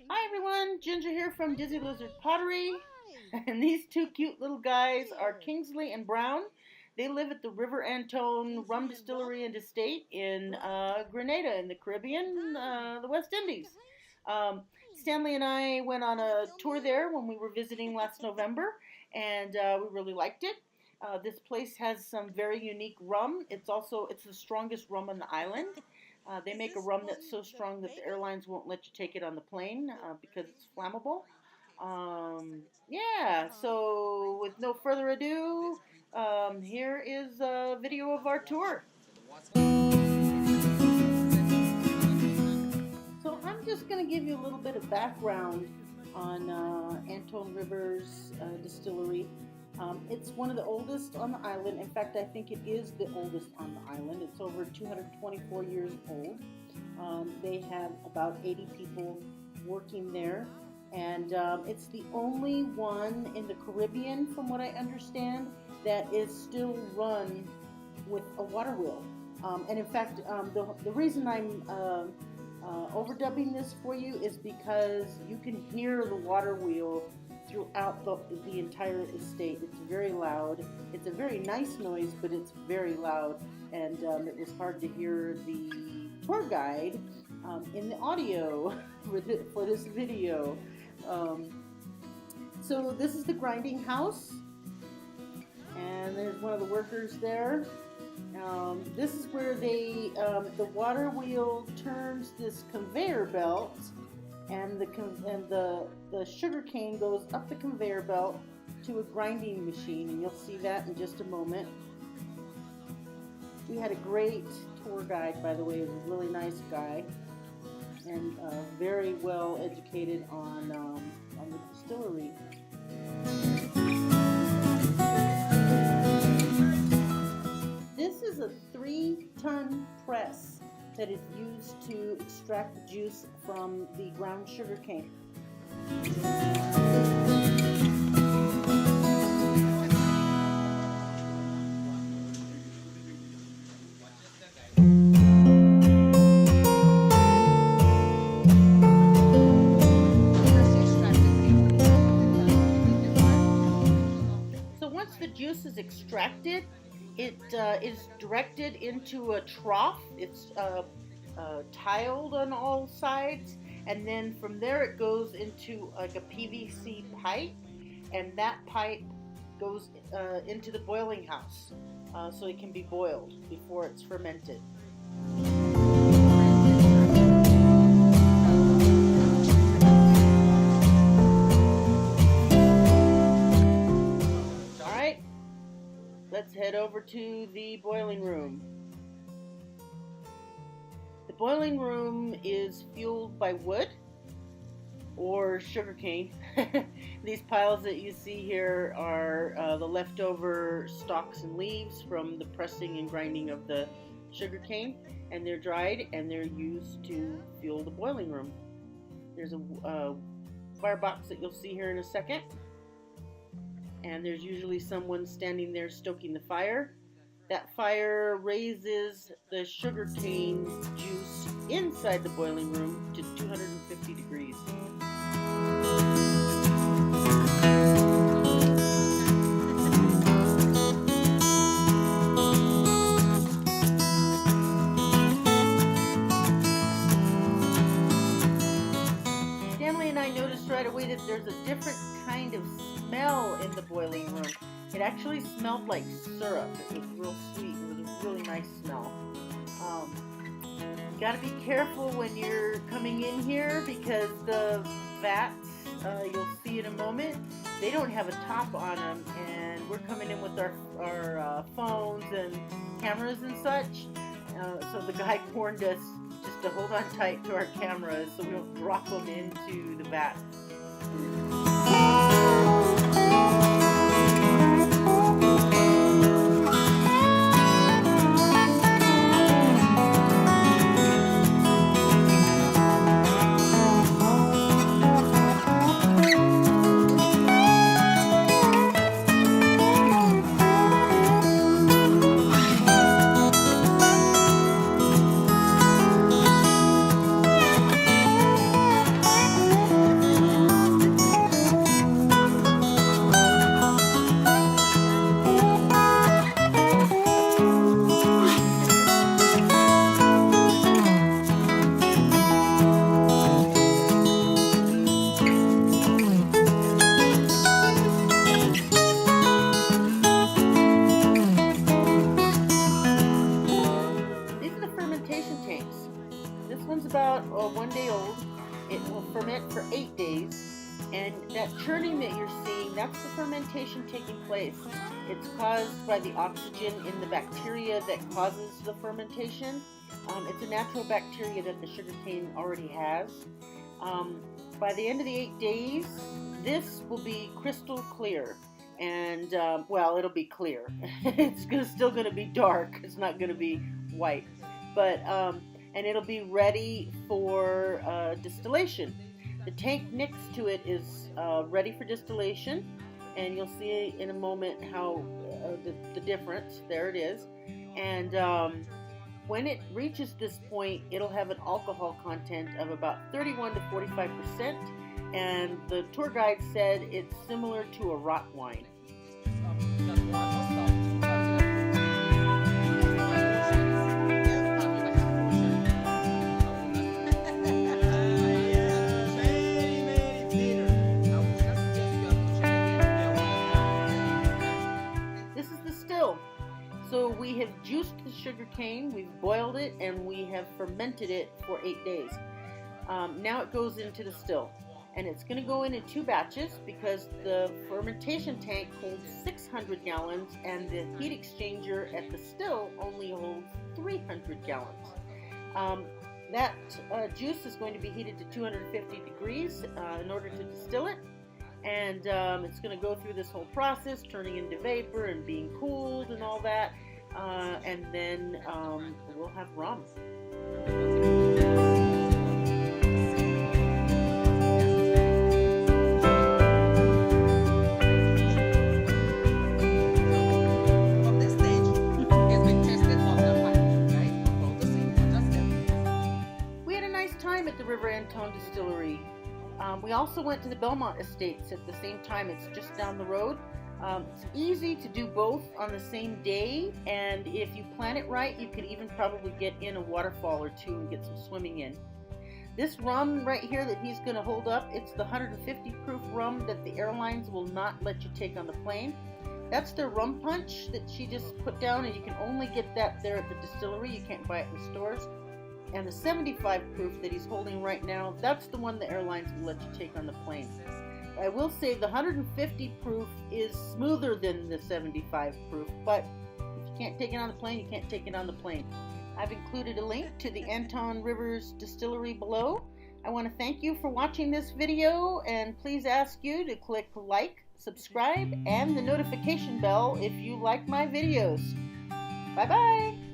Hi everyone, Ginger here from Dizzy Lizard Pottery, and these two cute little guys are Kingsley and Brown. They live at the River Antoine Rum Distillery and Estate in Grenada in the Caribbean, the West Indies. Stanley and I went on a tour there when we were visiting last November, and we really liked it. This place has some very unique rum. It's the strongest rum on the island. They make a rum that's so strong that the airlines won't let you take it on the plane because it's flammable. Yeah, so with no further ado, here is a video of our tour. So I'm just going to give you a little bit of background on Antoine Rivers Distillery. It's one of the oldest on the island. In fact, I think it is the oldest on the island. It's over 224 years old. They have about 80 people working there, and it's the only one in the Caribbean, from what I understand, that is still run with a water wheel. And in fact, the reason I'm overdubbing this for you is because you can hear the water wheel throughout the entire estate. It's very loud. It's a very nice noise, but it's very loud, and it was hard to hear the tour guide in the audio for this video. So this is the grinding house, and there's one of the workers there. This is where the water wheel turns this conveyor belt, and the sugar cane goes up the conveyor belt to a grinding machine, and you'll see that in just a moment. We had a great tour guide, by the way. He was a really nice guy, and very well educated on the distillery. This is a 3-ton press that is used to extract the juice from the ground sugar cane. So once the juice is extracted, it is directed into a trough. It's tiled on all sides, and then from there it goes into like a PVC pipe, and that pipe goes into the boiling house, so it can be boiled before it's fermented. Alright, let's head over to the boiling room. The boiling room is fueled by wood or sugarcane. These piles that you see here are the leftover stalks and leaves from the pressing and grinding of the sugarcane, and they're dried and they're used to fuel the boiling room. There's a firebox that you'll see here in a second, and there's usually someone standing there stoking the fire. That fire raises the sugarcane juice inside the boiling room to 250 degrees. Stanley and I noticed right away that there's a different kind of smell in the boiling room. It actually smelled like syrup. It was real sweet. It was a really nice smell. You gotta be careful when you're coming in here because the vats, you'll see in a moment, they don't have a top on them, and we're coming in with our phones and cameras and such. So the guy warned us just to hold on tight to our cameras so we don't drop them into the vats. ferment for 8 days. And that churning that you're seeing, that's the fermentation taking place. It's caused by the oxygen in the bacteria that causes the fermentation. It's a natural bacteria that the sugarcane already has. By the end of the 8 days, this will be crystal clear. And, well, it'll be clear. It's still going to be dark. It's not going to be white. But, and it'll be ready for distillation. The tank next to it is ready for distillation, and you'll see in a moment how the difference. There it is. And when it reaches this point, it'll have an alcohol content of about 31 to 45%, and the tour guide said it's similar to a rot wine. So we have juiced the sugar cane, we've boiled it, and we have fermented it for 8 days. Now it goes into the still, and it's going to go in 2 batches because the fermentation tank holds 600 gallons and the heat exchanger at the still only holds 300 gallons. That juice is going to be heated to 250 degrees in order to distill it. And it's going to go through this whole process, turning into vapor and being cooled and all that. And then we'll have rum. We had a nice time at the Antoine Distillery. We also went to the Belmont Estates at the same time. It's just down the road. It's easy to do both on the same day, and if you plan it right, you could even probably get in a waterfall or two and get some swimming in. This rum right here that he's going to hold up, it's the 150 proof rum that the airlines will not let you take on the plane. That's their rum punch that she just put down, and you can only get that there at the distillery. You can't buy it in the stores. And the 75 proof that he's holding right now, that's the one the airlines will let you take on the plane. I will say the 150 proof is smoother than the 75 proof, but if you can't take it on the plane, you can't take it on the plane. I've included a link to the Antoine Rivers Distillery below. I want to thank you for watching this video, and please ask you to click like, subscribe, and the notification bell if you like my videos. Bye-bye!